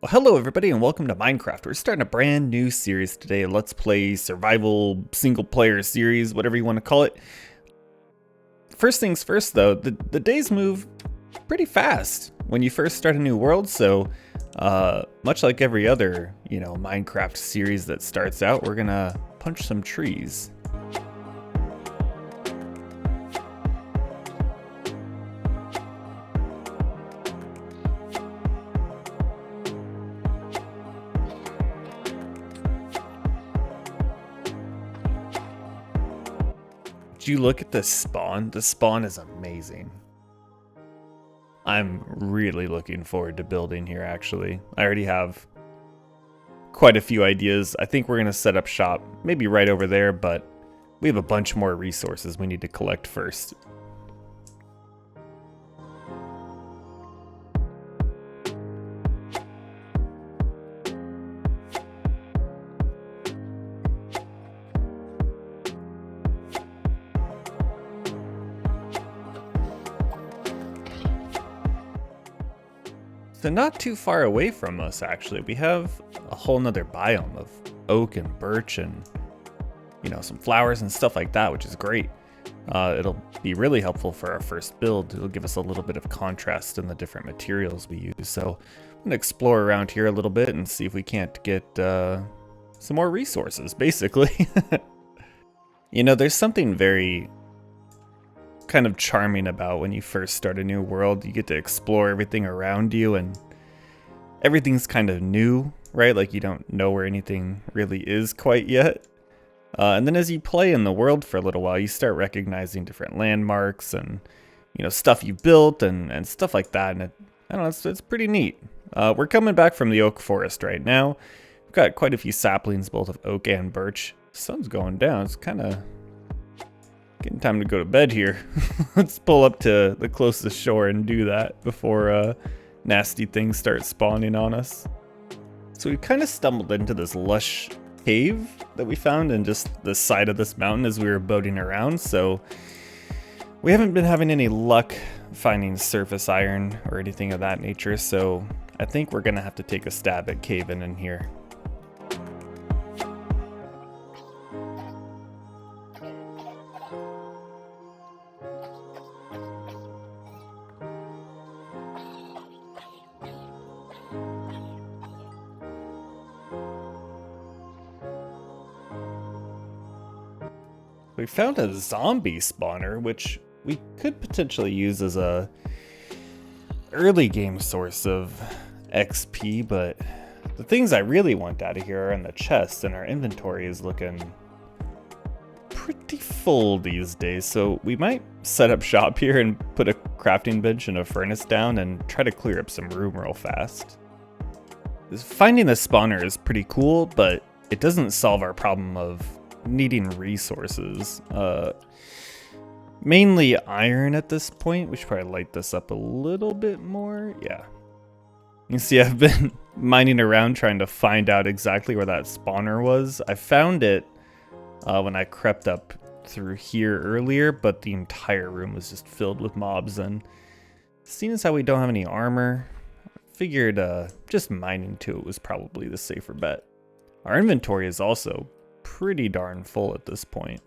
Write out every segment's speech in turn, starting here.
Well, hello everybody and welcome to Minecraft. We're starting a brand new series today, a Let's Play survival single player series, whatever you want to call it. First things first though, the days move pretty fast when you first start a new world, so much like every other, Minecraft series that starts out, we're gonna punch some trees. Did you look at this spawn? The spawn is amazing. I'm really looking forward to building here, actually. I already have quite a few ideas. I think we're going to set up shop, maybe right over there, but we have a bunch more resources we need to collect first. So not too far away from us, actually, we have a whole nother biome of oak and birch and, some flowers and stuff like that, which is great. It'll be really helpful for our first build. It'll give us a little bit of contrast in the different materials we use. So I'm gonna explore around here a little bit and see if we can't get some more resources, basically. There's something very kind of charming about when you first start a new world. You get to explore everything around you and everything's kind of new, right? Like you don't know where anything really is quite yet. And then as you play in the world for a little while, you start recognizing different landmarks and stuff you built and stuff like that. And I don't know, it's pretty neat. We're coming back from the oak forest right now. We've got quite a few saplings, both of oak and birch. Sun's going down. It's kind of getting time to go to bed here. Let's pull up to the closest shore and do that before nasty things start spawning on us. So we kind of stumbled into this lush cave that we found in just the side of this mountain as we were boating around. So we haven't been having any luck finding surface iron or anything of that nature. So I think we're gonna have to take a stab at caving in here. We found a zombie spawner, which we could potentially use as a early game source of XP, but the things I really want out of here are in the chest, and our inventory is looking pretty full these days, so we might set up shop here and put a crafting bench and a furnace down and try to clear up some room real fast. Finding the spawner is pretty cool, but it doesn't solve our problem of needing resources. Mainly iron at this point. We should probably light this up a little bit more. Yeah. You can see I've been mining around trying to find out exactly where that spawner was. I found it when I crept up through here earlier, but the entire room was just filled with mobs, and seeing as how we don't have any armor, I figured just mining to it was probably the safer bet. Our inventory is also pretty darn full at this point.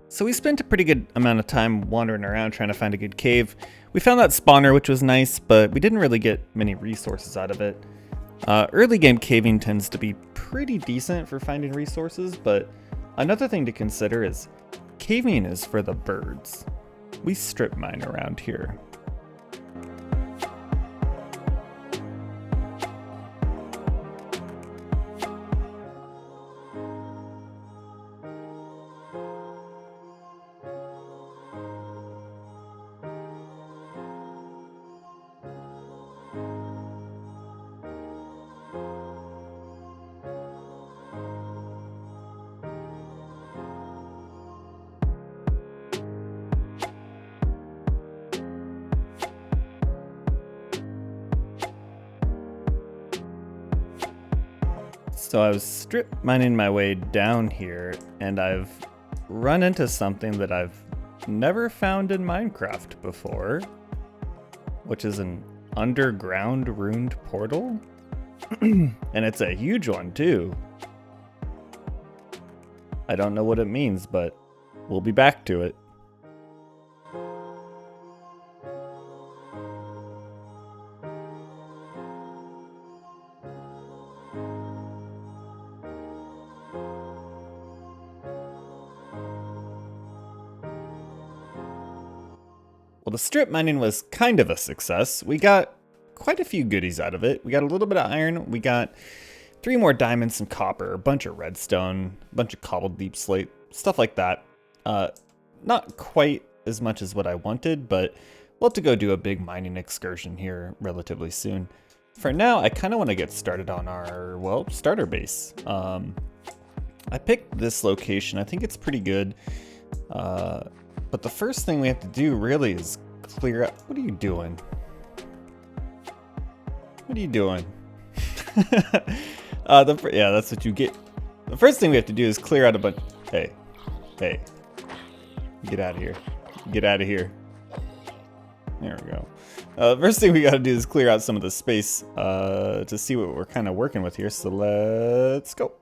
So we spent a pretty good amount of time wandering around trying to find a good cave. We found that spawner, which was nice, but we didn't really get many resources out of it. Early game caving tends to be pretty decent for finding resources, but another thing to consider is caving is for the birds. We strip mine around here. So I was strip mining my way down here, and I've run into something that I've never found in Minecraft before, which is an underground ruined portal. And it's a huge one too. I don't know what it means, but we'll be back to it. Well, the strip mining was kind of a success. We got quite a few goodies out of it. We got a little bit of iron. We got 3 more diamonds, some copper, a bunch of redstone, a bunch of cobbled deep slate, stuff like that. Not quite as much as what I wanted, but we'll have to go do a big mining excursion here relatively soon. For now, I kind of want to get started on our, well, starter base. I picked this location. I think it's pretty good. But the first thing we have to do really is clear up. What are you doing? What are you doing? Yeah, that's what you get. The first thing we have to do is clear out a bunch. Hey, get out of here. Get out of here. There we go. First thing we got to do is clear out some of the space to see what we're kind of working with here. So let's go.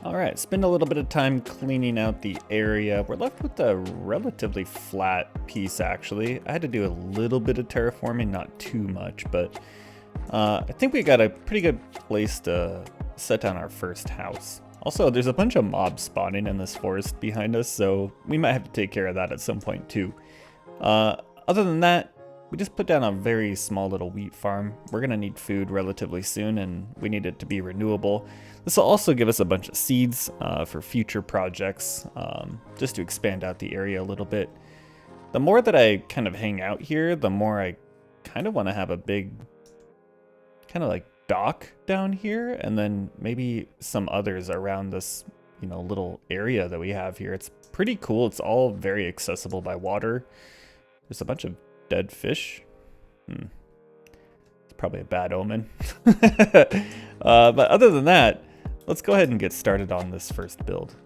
Alright, spend a little bit of time cleaning out the area. We're left with a relatively flat piece, actually. I had to do a little bit of terraforming, not too much, but I think we got a pretty good place to set down our first house. Also, there's a bunch of mobs spawning in this forest behind us, so we might have to take care of that at some point too. Other than that, we just put down a very small little wheat farm. We're gonna need food relatively soon, and we need it to be renewable. This will also give us a bunch of seeds for future projects, just to expand out the area a little bit. The more that I kind of hang out here, the more I kind of want to have a big kind of like dock down here, and then maybe some others around this, you know, little area that we have here. It's pretty cool. It's all very accessible by water. There's a bunch of dead fish. It's probably a bad omen. But other than that, let's go ahead and get started on this first build.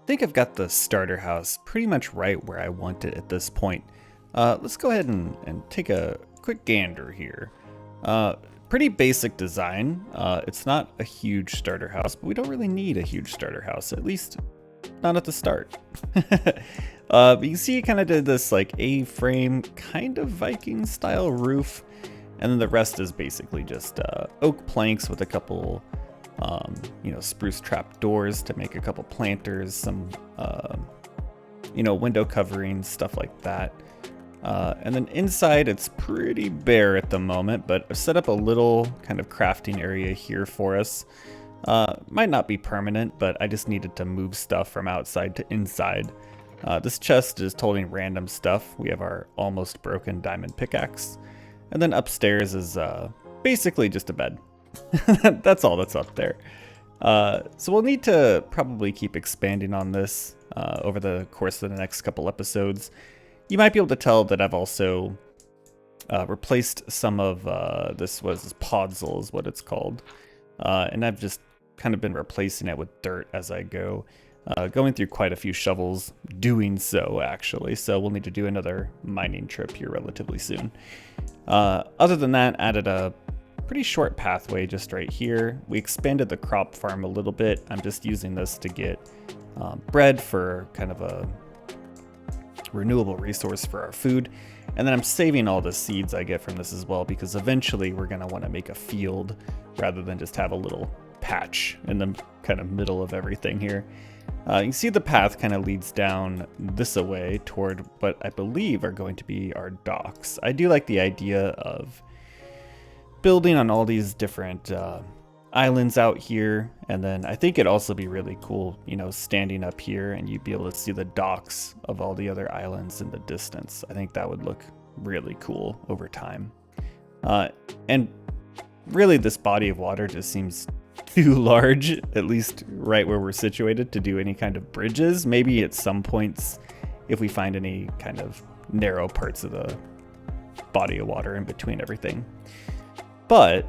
I think I've got the starter house pretty much right where I want it at this point. Let's go ahead and take a quick gander here. Pretty basic design. It's not a huge starter house, but we don't really need a huge starter house, at least not at the start. But you see, it kind of did this like A-frame kind of Viking style roof, and then the rest is basically just oak planks with a couple you know, spruce trap doors to make a couple planters, some, you know, window coverings, stuff like that. And then inside it's pretty bare at the moment, but I've set up a little kind of crafting area here for us. Might not be permanent, but I just needed to move stuff from outside to inside. This chest is holding random stuff. We have our almost broken diamond pickaxe. And then upstairs is basically just a bed. That's all that's up there. So we'll need to probably keep expanding on this over the course of the next couple episodes. You might be able to tell that I've also replaced some of this was podzol is what it's called. And I've just kind of been replacing it with dirt as I go. Going through quite a few shovels doing so, actually. So we'll need to do another mining trip here relatively soon. Other than that, added a pretty short pathway just right here. We expanded the crop farm a little bit. I'm just using this to get bread for kind of a renewable resource for our food. And then I'm saving all the seeds I get from this as well, because eventually we're going to want to make a field rather than just have a little patch in the kind of middle of everything here. You can see the path kind of leads down this away toward what I believe are going to be our docks. I do like the idea of building on all these different islands out here, and then I think it'd also be really cool, you know, standing up here and you'd be able to see the docks of all the other islands in the distance. I think that would look really cool over time. And really this body of water just seems too large, at least right where we're situated, to do any kind of bridges. Maybe at some points, if we find any kind of narrow parts of the body of water in between everything. But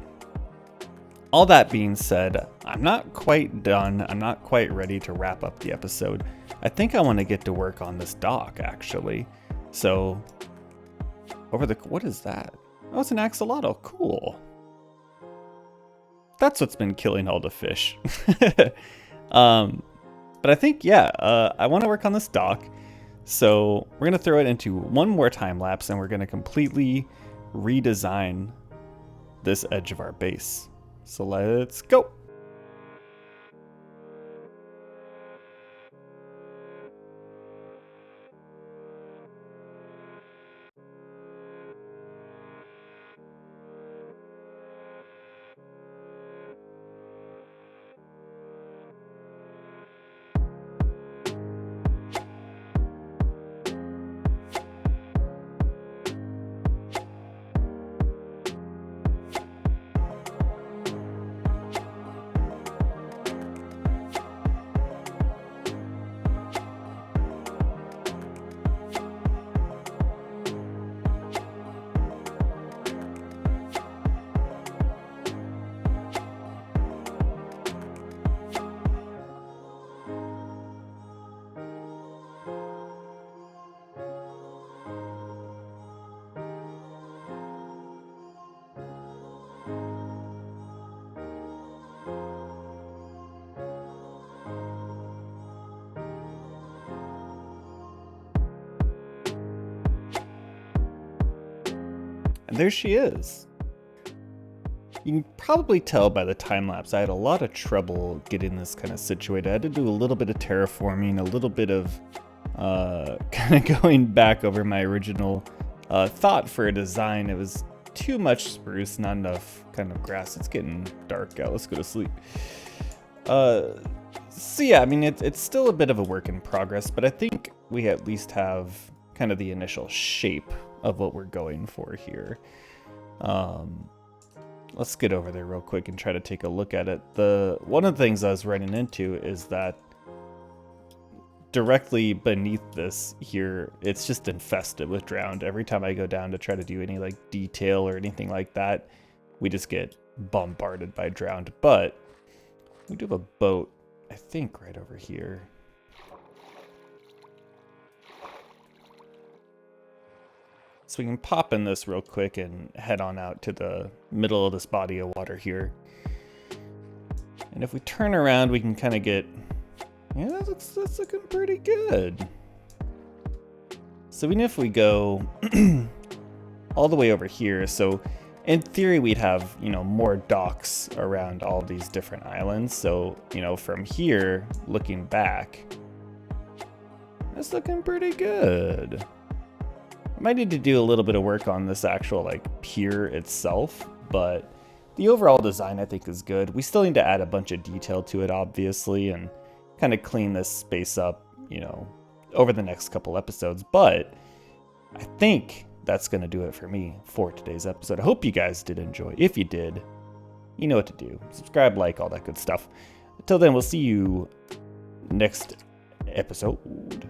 all that being said, I'm not quite done. I'm not quite ready to wrap up the episode. I think I want to get to work on this dock, actually. So, what is that? Oh, it's an axolotl. Cool. That's what's been killing all the fish. But I think, yeah, I want to work on this dock. So we're going to throw it into one more time lapse, and we're going to completely redesign this edge of our base. So let's go. And there she is. You can probably tell by the time lapse I had a lot of trouble getting this kind of situated. I had to do a little bit of terraforming, a little bit of kind of going back over my original thought for a design. It was too much spruce, not enough kind of grass. It's getting dark out. Let's go to sleep. So yeah, I mean, it's still a bit of a work in progress, but I think we at least have kind of the initial shape of what we're going for here. Let's get over there real quick and try to take a look at it. One of the things I was running into is that directly beneath this here, it's just infested with drowned. Every time I go down to try to do any like detail or anything like that, we just get bombarded by drowned. But we do have a boat, I think, right over here. So we can pop in this real quick and head on out to the middle of this body of water here. And if we turn around, we can kind of get, yeah, that's looking pretty good. So even if we go all the way over here, so in theory we'd have, you know, more docks around all these different islands. So, you know, from here looking back, that's looking pretty good. I might need to do a little bit of work on this actual like pier itself, but the overall design I think is good. We still need to add a bunch of detail to it, obviously, and kind of clean this space up, you know, over the next couple episodes. But I think that's going to do it for me for today's episode. I hope you guys did enjoy. If you did, you know what to do. Subscribe, like, all that good stuff. Until then, we'll see you next episode.